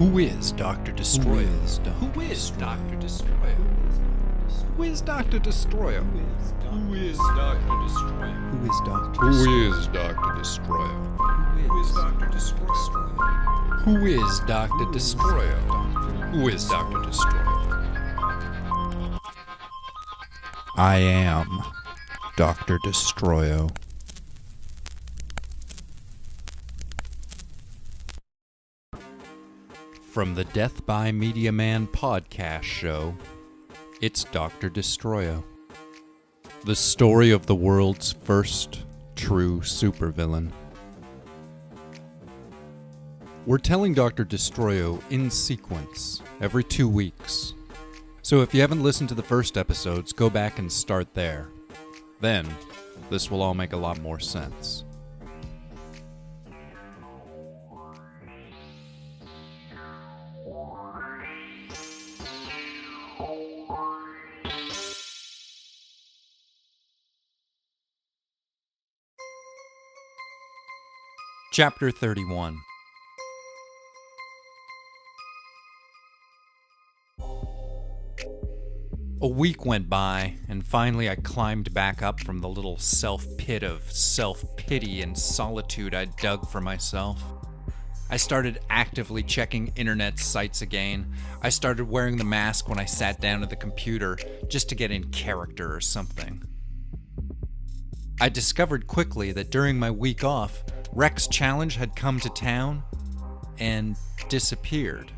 Who is Dr. Destroyo? Who is Dr. Destroyo? Who is Dr. Destroyo? Who is Dr. Destroyo? Who is Dr. Who is Dr. Destroyo? Who is Dr. Destroyo? Who is Dr. Destroyo? Who is Dr. Destroyo? I am Dr. Destroyo. From the Death by Media Man podcast show, it's Dr. Destroyo. The story of the world's first true supervillain. We're telling Dr. Destroyo in sequence every 2 weeks. So if you haven't listened to the first episodes, go back and start there. Then, this will all make a lot more sense. Chapter 31. A week went by, and finally I climbed back up from the little self-pit of self-pity and solitude I'd dug for myself. I started actively checking internet sites again. I started wearing the mask when I sat down at the computer, just to get in character or something. I discovered quickly that during my week off, Rex Challenge had come to town and disappeared.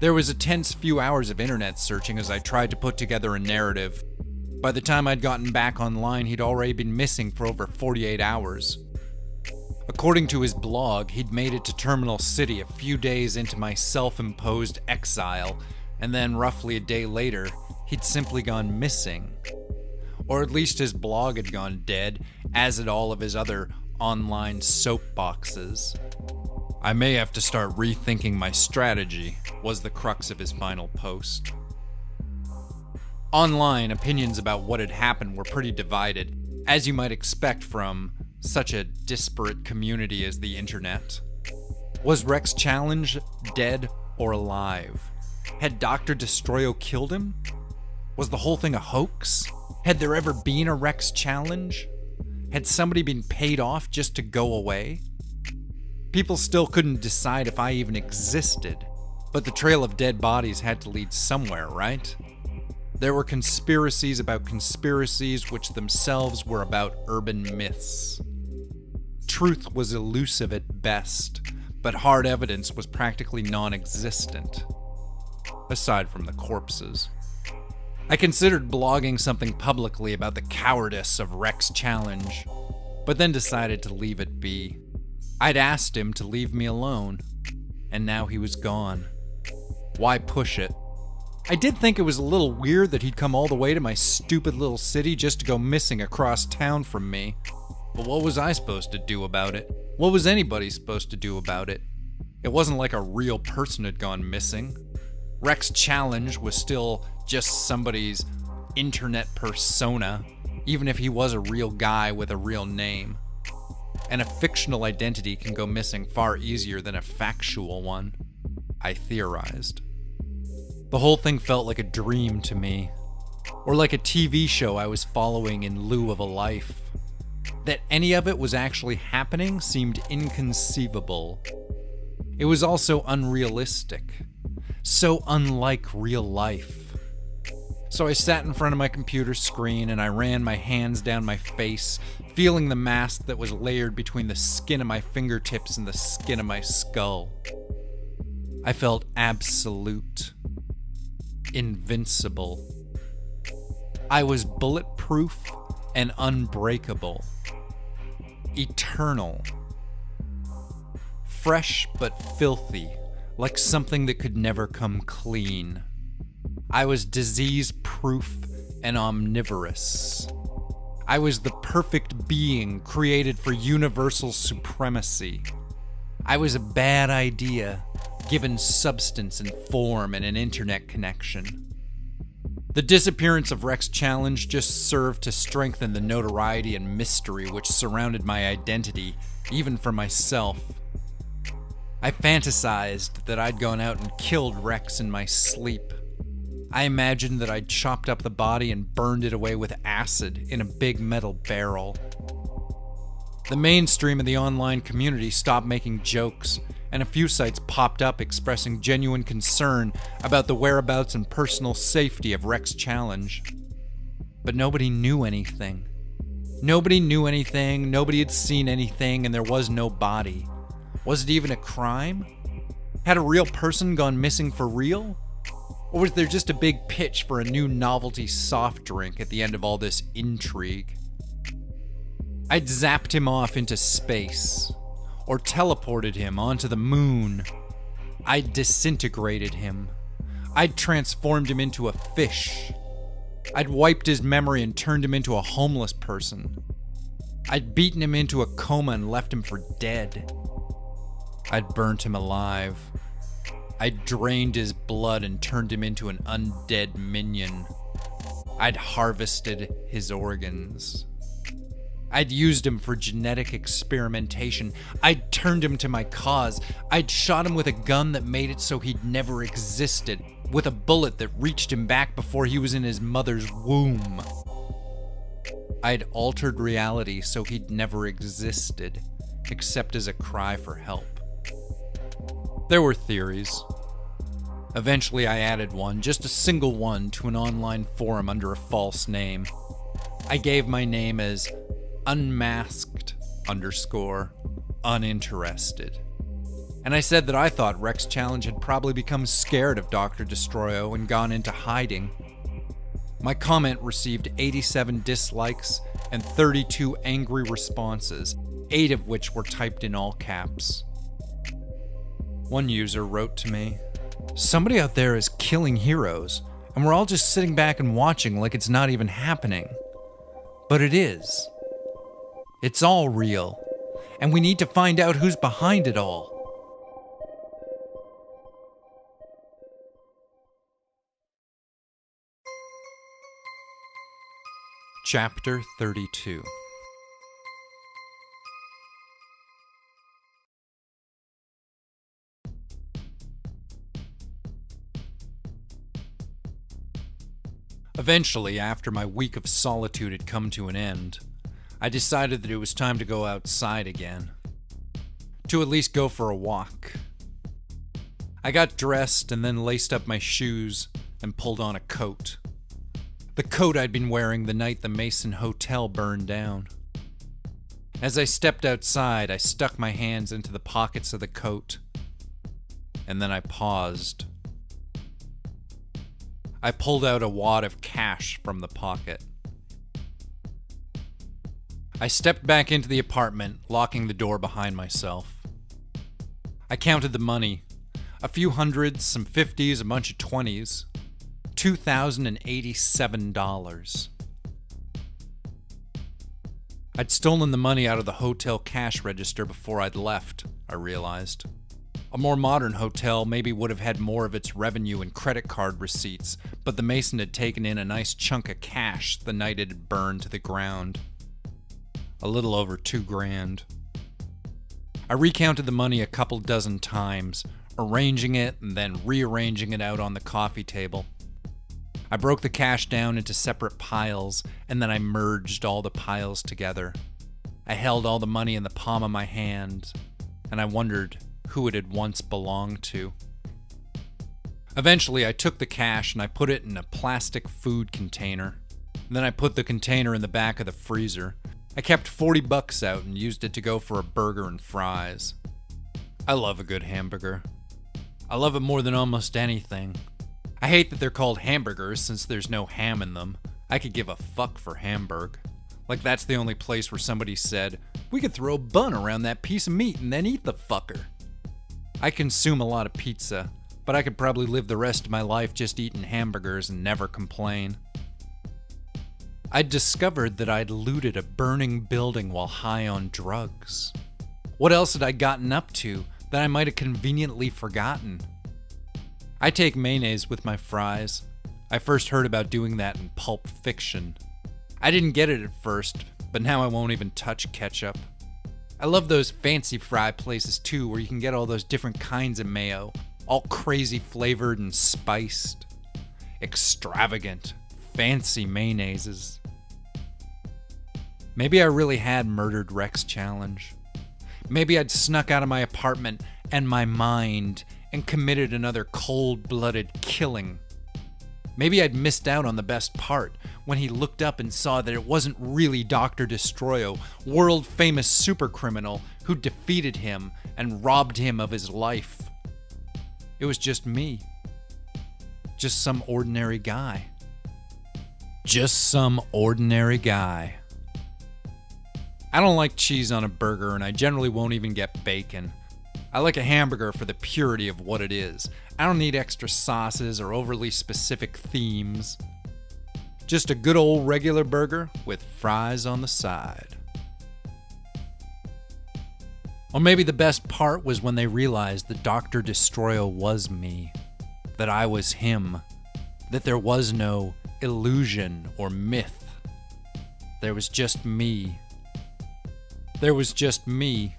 There was a tense few hours of internet searching as I tried to put together a narrative. By the time I'd gotten back online, he'd already been missing for over 48 hours. According to his blog, he'd made it to Terminal City a few days into my self-imposed exile, and then roughly a day later, he'd simply gone missing. Or at least his blog had gone dead, as had all of his other online soapboxes. I may have to start rethinking my strategy, was the crux of his final post. Online, opinions about what had happened were pretty divided, as you might expect from such a disparate community as the internet. Was Rex Challenge dead or alive? Had Dr. Destroyo killed him? Was the whole thing a hoax? Had there ever been a Rex Challenge? Had somebody been paid off just to go away? People still couldn't decide if I even existed, but the trail of dead bodies had to lead somewhere, right? There were conspiracies about conspiracies which themselves were about urban myths. Truth was elusive at best, but hard evidence was practically non-existent, aside from the corpses. I considered blogging something publicly about the cowardice of Rex Challenge, but then decided to leave it be. I'd asked him to leave me alone, and now he was gone. Why push it? I did think it was a little weird that he'd come all the way to my stupid little city just to go missing across town from me. But what was I supposed to do about it? What was anybody supposed to do about it? It wasn't like a real person had gone missing. Rex Challenge was still just somebody's internet persona, even if he was a real guy with a real name. And a fictional identity can go missing far easier than a factual one, I theorized. The whole thing felt like a dream to me, or like a TV show I was following in lieu of a life. That any of it was actually happening seemed inconceivable. It was also unrealistic, so unlike real life. So I sat in front of my computer screen and I ran my hands down my face, feeling the mask that was layered between the skin of my fingertips and the skin of my skull. I felt absolute, invincible. I was bulletproof and unbreakable, eternal, fresh but filthy, like something that could never come clean. I was disease-proof and omnivorous. I was the perfect being created for universal supremacy. I was a bad idea, given substance and form and an internet connection. The disappearance of Rex Challenge just served to strengthen the notoriety and mystery which surrounded my identity, even for myself. I fantasized that I'd gone out and killed Rex in my sleep. I imagined that I'd chopped up the body and burned it away with acid in a big metal barrel. The mainstream of the online community stopped making jokes, and a few sites popped up expressing genuine concern about the whereabouts and personal safety of Rex Challenge. But nobody knew anything. Nobody knew anything, nobody had seen anything, and there was no body. Was it even a crime? Had a real person gone missing for real? Or was there just a big pitch for a new novelty soft drink at the end of all this intrigue? I'd zapped him off into space, or teleported him onto the moon. I'd disintegrated him. I'd transformed him into a fish. I'd wiped his memory and turned him into a homeless person. I'd beaten him into a coma and left him for dead. I'd burnt him alive. I'd drained his blood and turned him into an undead minion. I'd harvested his organs. I'd used him for genetic experimentation. I'd turned him to my cause. I'd shot him with a gun that made it so he'd never existed, with a bullet that reached him back before he was in his mother's womb. I'd altered reality so he'd never existed, except as a cry for help. There were theories. Eventually I added one, just a single one, to an online forum under a false name. I gave my name as unmasked_uninterested. And I said that I thought Rex Challenge had probably become scared of Dr. Destroyo and gone into hiding. My comment received 87 dislikes and 32 angry responses, 8 of which were typed in all caps. One user wrote to me, "Somebody out there is killing heroes, and we're all just sitting back and watching like it's not even happening. But it is. It's all real, and we need to find out who's behind it all." Chapter 32. Eventually, after my week of solitude had come to an end, I decided that it was time to go outside again. To at least go for a walk. I got dressed and then laced up my shoes and pulled on a coat. The coat I'd been wearing the night the Mason Hotel burned down. As I stepped outside, I stuck my hands into the pockets of the coat, and then I paused. I pulled out a wad of cash from the pocket. I stepped back into the apartment, locking the door behind myself. I counted the money. A few hundreds, some 50s, a bunch of 20s. $2,087. I'd stolen the money out of the hotel cash register before I'd left, I realized. A more modern hotel maybe would have had more of its revenue in credit card receipts, but the Mason had taken in a nice chunk of cash the night it had burned to the ground. A little over $2,000. I recounted the money a couple dozen times, arranging it and then rearranging it out on the coffee table. I broke the cash down into separate piles, and then I merged all the piles together. I held all the money in the palm of my hand, and I wondered who it had once belonged to. Eventually, I took the cash and I put it in a plastic food container. Then I put the container in the back of the freezer. I kept $40 out and used it to go for a burger and fries. I love a good hamburger. I love it more than almost anything. I hate that they're called hamburgers since there's no ham in them. I could give a fuck for Hamburg. Like that's the only place where somebody said, "We could throw a bun around that piece of meat and then eat the fucker." I consume a lot of pizza, but I could probably live the rest of my life just eating hamburgers and never complain. I'd discovered that I'd looted a burning building while high on drugs. What else had I gotten up to that I might have conveniently forgotten? I take mayonnaise with my fries. I first heard about doing that in Pulp Fiction. I didn't get it at first, but now I won't even touch ketchup. I love those fancy fry places too, where you can get all those different kinds of mayo, all crazy flavored and spiced. Extravagant, fancy mayonnaises. Maybe I really had murdered Rex Challenge. Maybe I'd snuck out of my apartment and my mind and committed another cold-blooded killing. Maybe I'd missed out on the best part, when he looked up and saw that it wasn't really Dr. Destroyo, world-famous supercriminal, who defeated him and robbed him of his life. It was just me. Just some ordinary guy. Just some ordinary guy. I don't like cheese on a burger, and I generally won't even get bacon. I like a hamburger for the purity of what it is. I don't need extra sauces or overly specific themes. Just a good old regular burger with fries on the side. Or maybe the best part was when they realized that Dr. Destroyo was me. That I was him. That there was no illusion or myth. There was just me. There was just me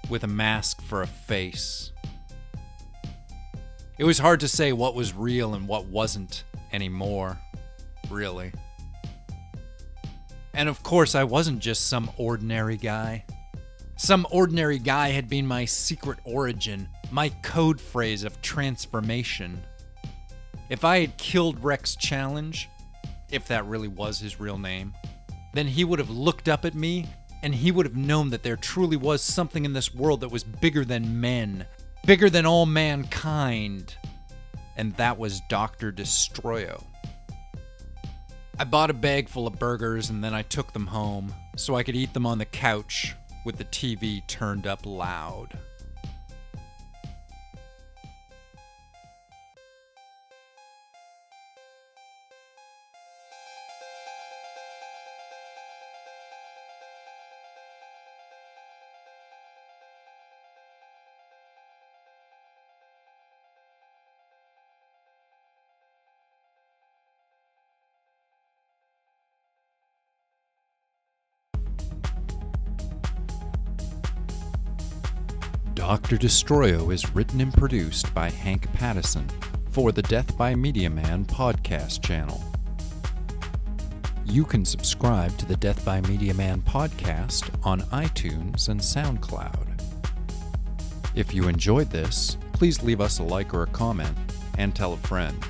with a mask for a face. It was hard to say what was real and what wasn't anymore, really. And of course, I wasn't just some ordinary guy. Some ordinary guy had been my secret origin, my code phrase of transformation. If I had killed Rex Challenge, if that really was his real name, then he would have looked up at me and he would have known that there truly was something in this world that was bigger than men, bigger than all mankind, and that was Dr. Destroyo. I bought a bag full of burgers and then I took them home so I could eat them on the couch with the TV turned up loud. Dr. Destroyo is written and produced by Hank Pattison for the Death by Media Man podcast channel. You can subscribe to the Death by Media Man podcast on iTunes and SoundCloud. If you enjoyed this, please leave us a like or a comment and tell a friend.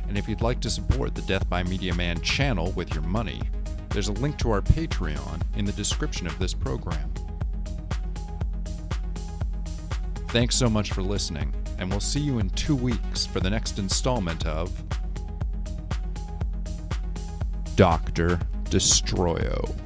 And if you'd like to support the Death by Media Man channel with your money, there's a link to our Patreon in the description of this program. Thanks so much for listening, and we'll see you in 2 weeks for the next installment of Dr. Destroyo.